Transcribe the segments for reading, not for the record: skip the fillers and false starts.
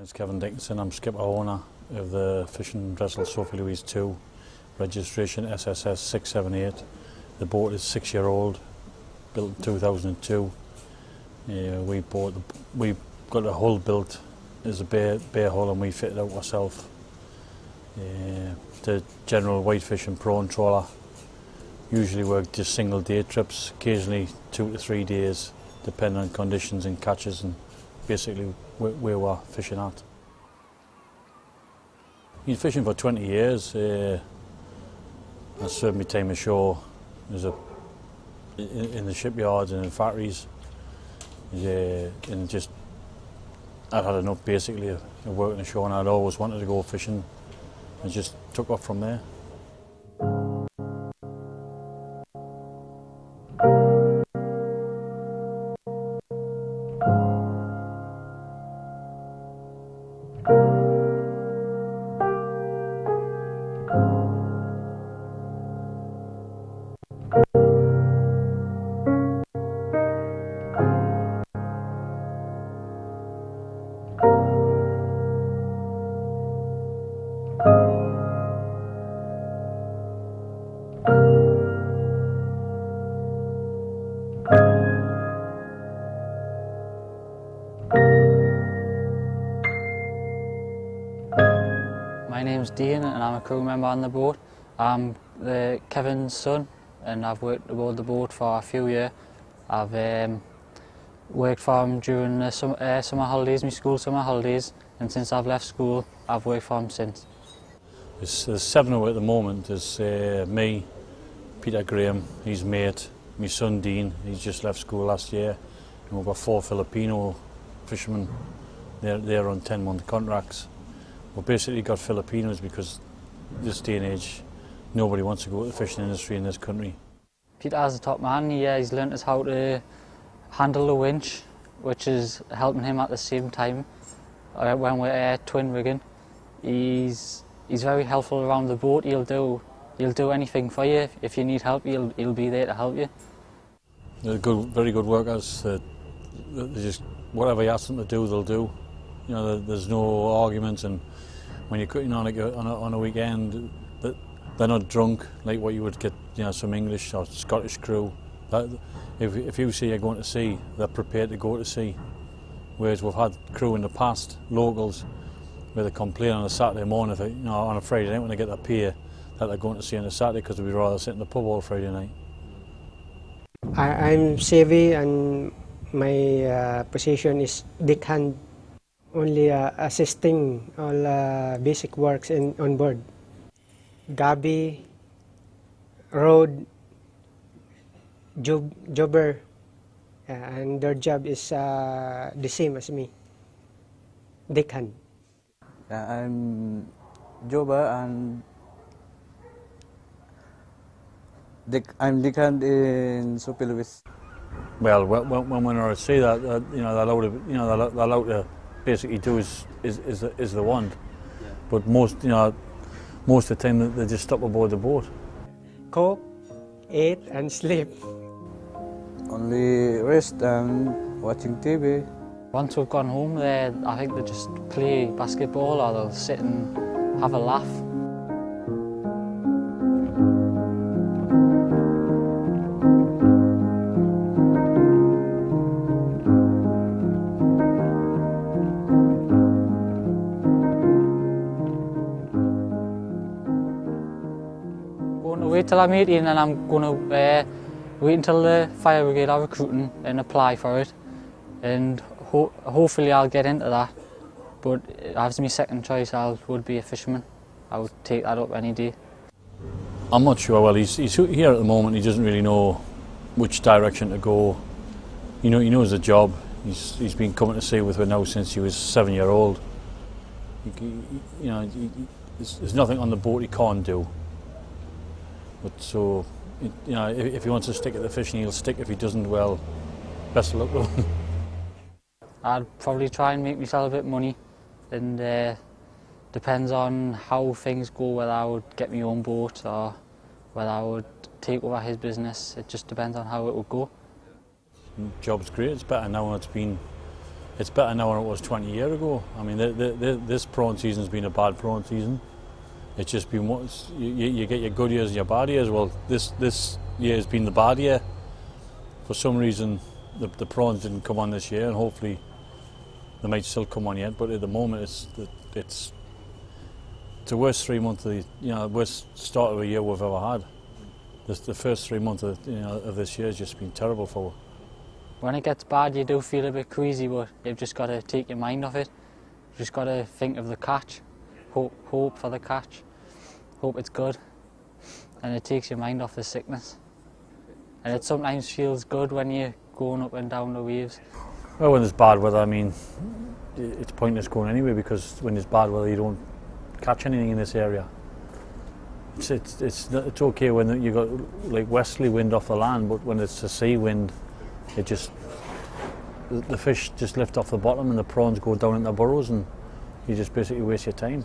name's Kevin Dickinson. I'm skipper owner of the fishing vessel Sophie Louise 2, registration SSS 678. The boat is 6-year-old, built in 2002. We got the hull built as a bare hull and we fitted out ourselves. The general whitefish and prawn trawler. Usually work just single day trips, occasionally 2 to 3 days, depending on conditions and catches and basically where we're fishing at. Been fishing for 20 years. I served my time ashore in the shipyards and in factories. And just I'd had enough basically of working ashore, and I'd always wanted to go fishing and just took off from there. My name's Dean and I'm a crew member on the boat. I'm Kevin's son and I've worked aboard the boat for a few years. I've worked for him during the summer holidays, my school summer holidays, and since I've left school I've worked for him since. There's 7 of us at the moment. There's me, Peter Graham, his mate, my son Dean, he's just left school last year, and we've got 4 Filipino fishermen. They're on 10-month contracts. We've basically got Filipinos because this day and age nobody wants to go to the fishing industry in this country. Peter's the top man. He's learnt us how to handle the winch, which is helping him at the same time when we're twin rigging. He's very helpful around the boat. He'll do anything for you. If you need help, he'll be there to help you. They're very good workers. They just whatever you ask them to do, they'll do. You know, there's no arguments, and when you're cutting on a weekend, they're not drunk like what you would get, you know, some English or Scottish crew. If you say you're going to sea, they're prepared to go to sea. Whereas we've had crew in the past, locals, where they complain on a Saturday morning, on a Friday night when they get their pay, that they're going to sea on a Saturday because we'd rather sit in the pub all Friday night. I'm Savvy and my position is deckhand. Only assisting all basic works on board. Gabi, road, jobber, and their job is the same as me, deckhand. I'm jobber and I'm deckhand in Sophie Louise. Well, when we're at sea, that they're allowed to basically do is the want, yeah. But most of the time they just stop aboard the boat. Cook, eat and sleep. Only rest and watching TV. Once we've gone home, I think they just play basketball or they'll sit and have a laugh. Wait till I'm 18 and I'm going to wait until the fire brigade are recruiting and apply for it, and hopefully I'll get into that, but as my second choice would be a fisherman. I would take that up any day. I'm not sure. Well, he's here at the moment. He doesn't really know which direction to go. He knows the job. He's been coming to sea with her now since he was 7-year-old. There's nothing on the boat he can't do. But so, if he wants to stick at the fishing, he'll stick. If he doesn't, well, best of luck with him. I'd probably try and make myself a bit of money, and depends on how things go, whether I would get my own boat or whether I would take over his business. It just depends on how it would go. The job's great. It's better now. It's been it's better now than it was 20 years ago. I mean, this prawn season's been a bad prawn season. It's just been you get your good years and your bad years. Well, this year has been the bad year. For some reason, the prawns didn't come on this year, and hopefully they might still come on yet. But at the moment, it's the worst 3 months of the worst start of a year we've ever had. The first 3 months of this year has just been terrible for us. When it gets bad, you do feel a bit queasy, but you've just got to take your mind off it. You've just got to think of the catch, hope for the catch, hope it's good, and it takes your mind off the sickness. And it sometimes feels good when you're going up and down the waves. Well, when there's bad weather, I mean, it's pointless going anyway, because when there's bad weather, you don't catch anything in this area. It's okay when you got like westerly wind off the land, but when it's a sea wind, the fish just lift off the bottom and the prawns go down in their burrows, and you just basically waste your time.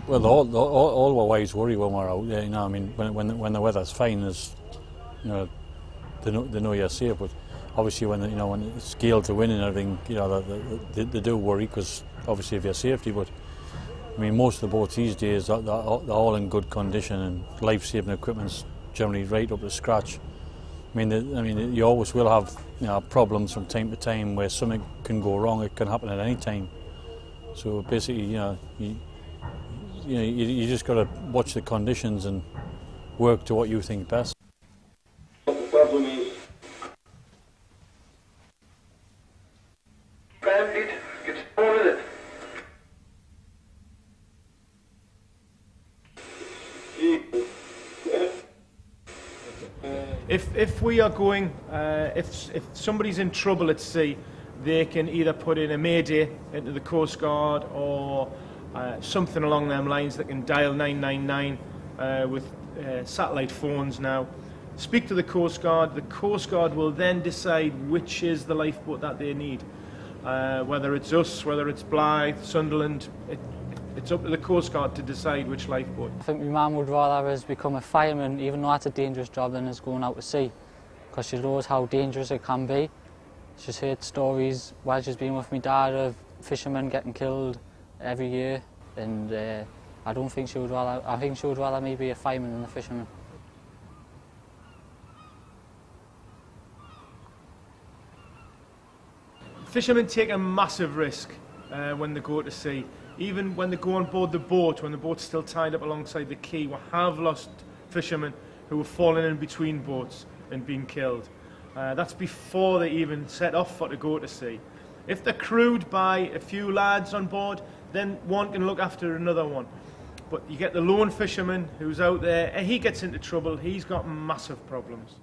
Well, all our wives worry when we're out there. I mean, when the weather's fine, they know you're safe. But obviously, when it's gale to wind and everything, they do worry, because obviously of your safety. But I mean, most of the boats these days they're all in good condition, and life-saving equipment's generally right up to scratch. I mean, you always will have problems from time to time where something can go wrong. It can happen at any time. So basically, you just got to watch the conditions and work to what you think best. The problem is, bandit gets on with it. If we are going, if somebody's in trouble at sea, they can either put in a mayday into the Coast Guard or something along them lines that can dial 999 with satellite phones now. Speak to the Coast Guard. The Coast Guard will then decide which is the lifeboat that they need. Whether it's us, whether it's Blythe, Sunderland, it's up to the Coast Guard to decide which lifeboat. I think my mum would rather us become a fireman, even though that's a dangerous job, than us going out to sea, because she knows how dangerous it can be. She's heard stories while she's been with my dad of fishermen getting killed every year, and I think she would rather me be a fireman than a fisherman. Fishermen take a massive risk when they go to sea. Even when they go on board the boat, when the boat's still tied up alongside the quay, we have lost fishermen who have fallen in between boats and been killed. That's before they even set off to go to sea. If they're crewed by a few lads on board, then one can look after another one. But you get the lone fisherman who's out there, and he gets into trouble, he's got massive problems.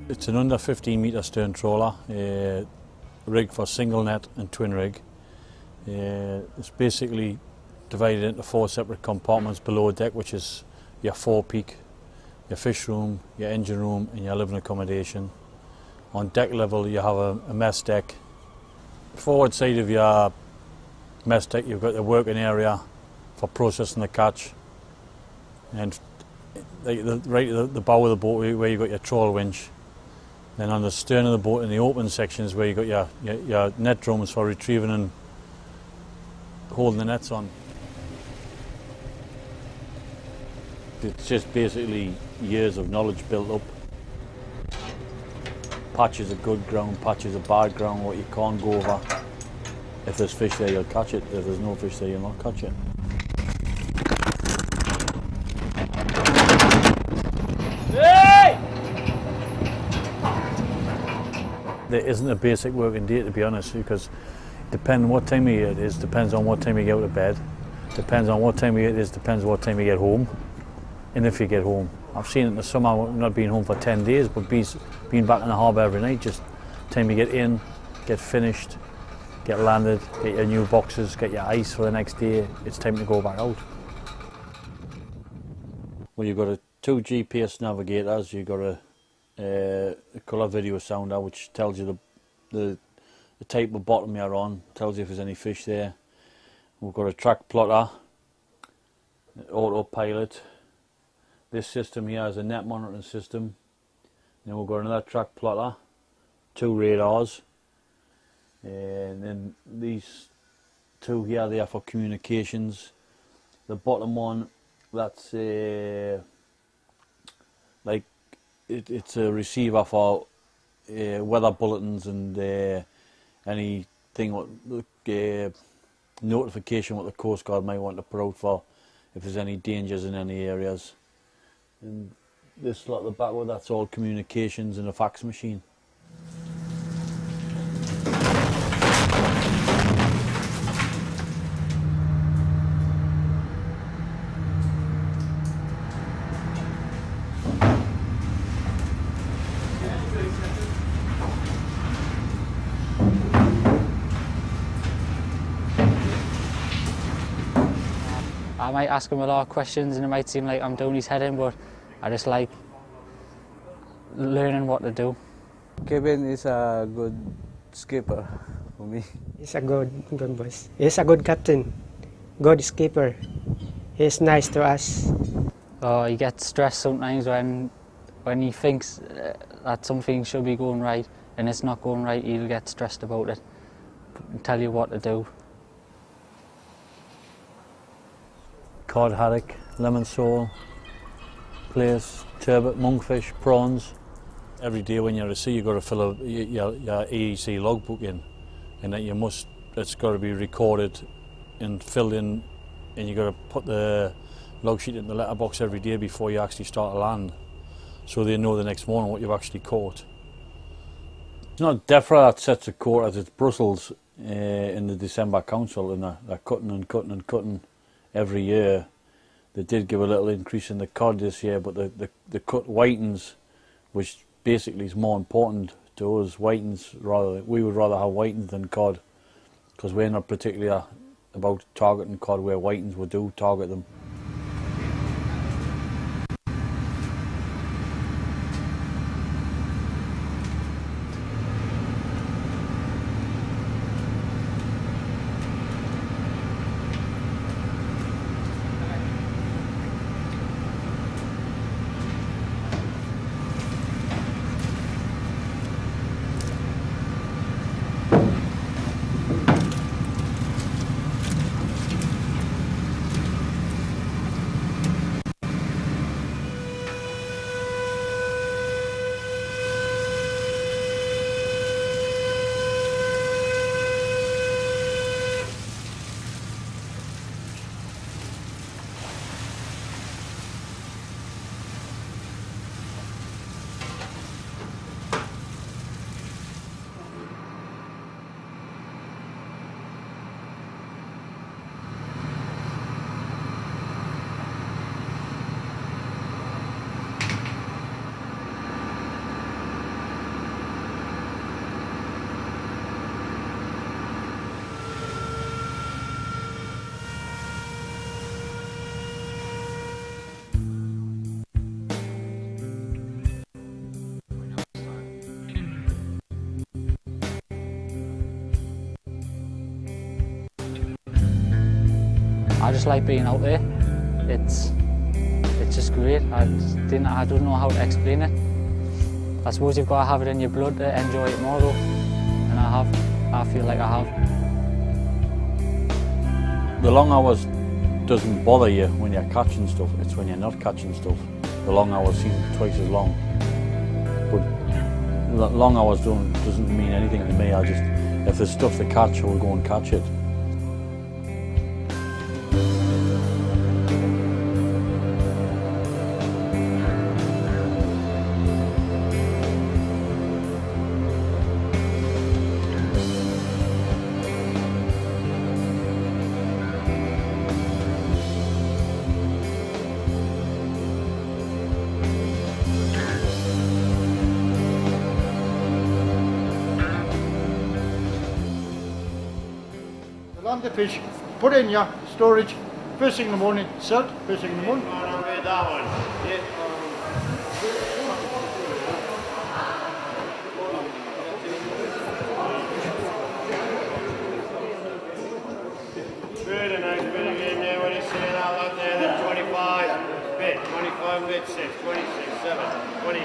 It's an under 15 metre stern trawler, rig for single net and twin rig. It's basically divided into 4 separate compartments below deck, which is your forepeak, your fish room, your engine room and your living accommodation. On deck level you have a mess deck. Forward side of your mess deck you've got the working area for processing the catch, and right at the bow of the boat where you've got your trawl winch. Then on the stern of the boat in the open sections where you've got your net drums for retrieving and holding the nets on. It's just basically years of knowledge built up. Patches of good ground, patches of bad ground, what you can't go over. If there's fish there, you'll catch it. If there's no fish there, you'll not catch it. Hey! There isn't a basic working day, to be honest, because depending what time of year it is, depends on what time you get out of bed. Depends on what time of year it is, depends what time you get home. And if you get home. I've seen it in the summer, not being home for 10 days, but being back in the harbour every night, just time you get in, get finished, get landed, get your new boxes, get your ice for the next day, it's time to go back out. Well, you've got 2 GPS navigators, you've got a colour video sounder which tells you the type of bottom you're on, tells you if there's any fish there. We've got a track plotter, autopilot. This system here is a net monitoring system. Then we've got another track plotter, 2 radars, and then these 2 here, they are for communications. The bottom one, that's like it's a receiver for weather bulletins and anything what notification what the Coast Guard might want to put out for if there's any dangers in any areas. And this lot at the back, well, that's all communications and a fax machine. I might ask him a lot of questions and it might seem like I'm doing his head in, but I just like learning what to do. Kevin is a good skipper for me. He's a good boss. He's a good captain, good skipper. He's nice to us. Oh, he gets stressed sometimes when he thinks that something should be going right and it's not going right. He'll get stressed about it and tell you what to do. Cod, haddock, lemon sole, plaice, turbot, monkfish, prawns. Every day when you're at sea, you've got to fill your AEC logbook in, and that it's got to be recorded and filled in, and you've got to put the log sheet in the letterbox every day before you actually start to land, so they know the next morning what you've actually caught. It's not DEFRA that sets the quotas, it's Brussels in the December Council, and they're cutting and cutting and cutting every year. They did give a little increase in the cod this year, but the cut whitings, which basically is more important to us, whitings we would rather have whitings than cod, because we're not particularly about targeting cod, where whitings we do target them. I just like being out there. It's just great. I don't know how to explain it. I suppose you've got to have it in your blood to enjoy it more though, and I have. I feel like I have. The long hours doesn't bother you when you're catching stuff, it's when you're not catching stuff. The long hours seem twice as long. But long hours doesn't mean anything to me. If there's stuff to catch, I will go and catch it. Land the fish, put in your storage, first thing in the morning, sell it, first thing in the morning. That one. Yeah. Very nice bit again there, what he's saying out loud there, then 25 bit, 25 bit 6, 26, 7, 28,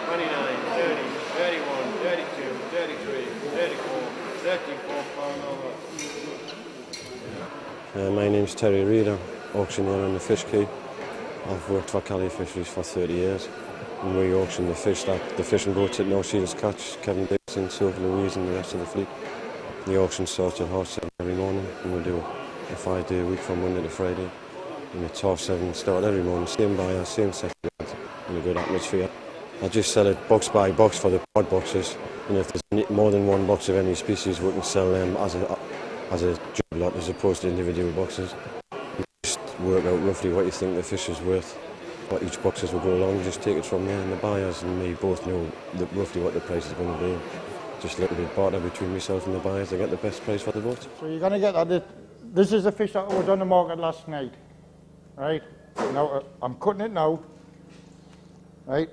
29, 30, 31, 32, 33, 34, 34 pound over. My name's Terry Reader, auctioneer on the Fish Quay. I've worked for Cali Fisheries for 30 years, and we auction the fish that the fishing boats at North Shields catch, Kevin Dickinson, Sylvia Louise and the rest of the fleet. The auction starts at 7:30 every morning, and we do a 5-day week from Monday to Friday. And it's 7:30 start every morning, same buyer, same set in a good atmosphere. I just sell it box by box for the pod boxes, and if there's more than one box of any species, we can sell them as a job lot as opposed to individual boxes. You just work out roughly what you think the fish is worth, what each boxes will go along, just take it from there, and the buyers and me both know roughly what the price is going to be. Just a little bit barter between myself and the buyers to get the best price for the boat. So you're going to get that. This is the fish that was on the market last night, right? Now I'm cutting it now, right?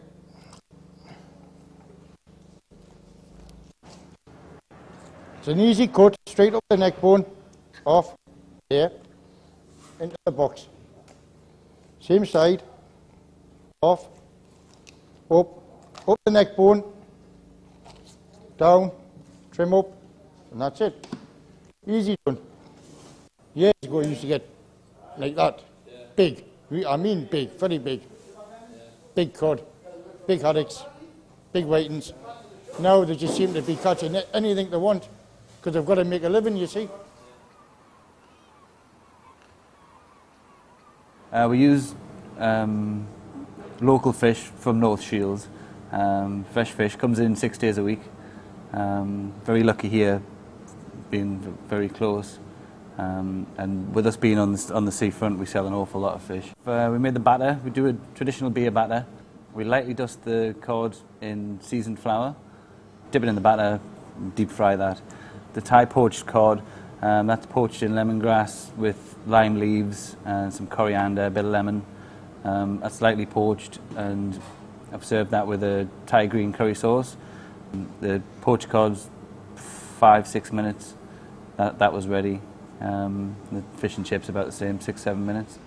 It's an easy cut, straight up the neck bone, off there, into the box. Same side, off, up the neck bone, down, trim up, and that's it. Easy done. Years ago I used to get like that, big, I mean big, very big. Big cod, big haddocks, big whitings. Now they just seem to be catching anything they want, because they've got to make a living, you see. We use local fish from North Shields. Fresh fish comes in 6 days a week. Very lucky here, being very close. And with us being on the seafront, we sell an awful lot of fish. We made the batter. We do a traditional beer batter. We lightly dust the cod in seasoned flour, dip it in the batter, deep fry that. The Thai poached cod, that's poached in lemongrass with lime leaves and some coriander, a bit of lemon. That's lightly poached, and I've served that with a Thai green curry sauce. The poached cod's 5-6 minutes. That was ready. The fish and chips about the same, 6-7 minutes.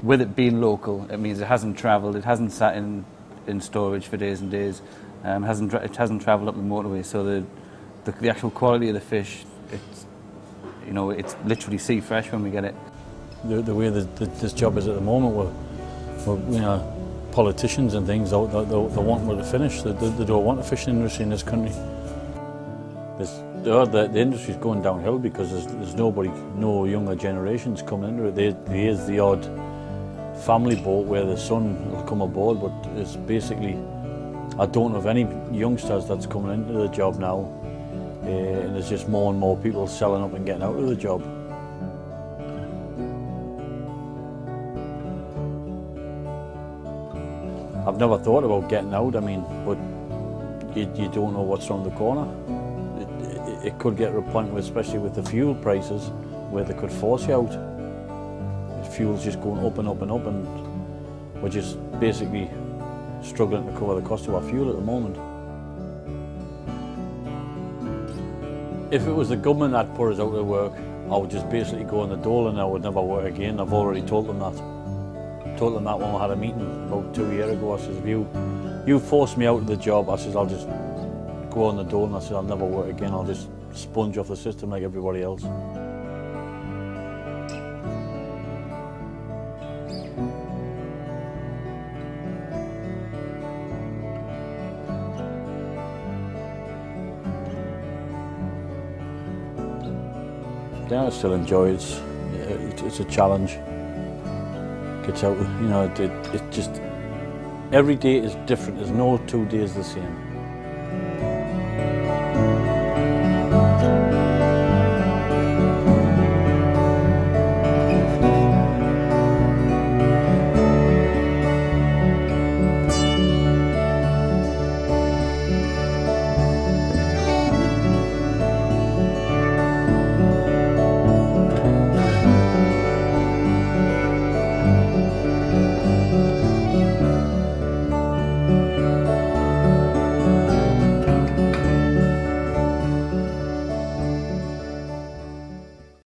With it being local, it means it hasn't travelled, it hasn't sat in storage for days and days, it hasn't travelled up the motorway, so the actual quality of the fish, it's literally sea fresh when we get it. The way that this job is at the moment, we're politicians and things, they want to finish. They don't want a fishing industry in this country. The industry's going downhill because there's no younger generations coming into it. There is the odd family boat where the son will come aboard, but it's basically, I don't know of any youngsters that's coming into the job now, and there's just more and more people selling up and getting out of the job. I've never thought about getting out, but you don't know what's around the corner. It could get to a point where, especially with the fuel prices, where they could force you out. Fuel's just going up and up and up, and we're just basically struggling to cover the cost of our fuel at the moment. If it was the government that put us out of work, I would just basically go on the dole and I would never work again. I've already told them that. Told them that when we had a meeting about 2 years ago. I says, if you force me out of the job, I says, I'll just go on the dole, and I said, I'll never work again. I'll just sponge off the system like everybody else. Yeah, I still enjoy it. It's a challenge. Gets out, you know, it just, every day is different. There's no 2 days the same.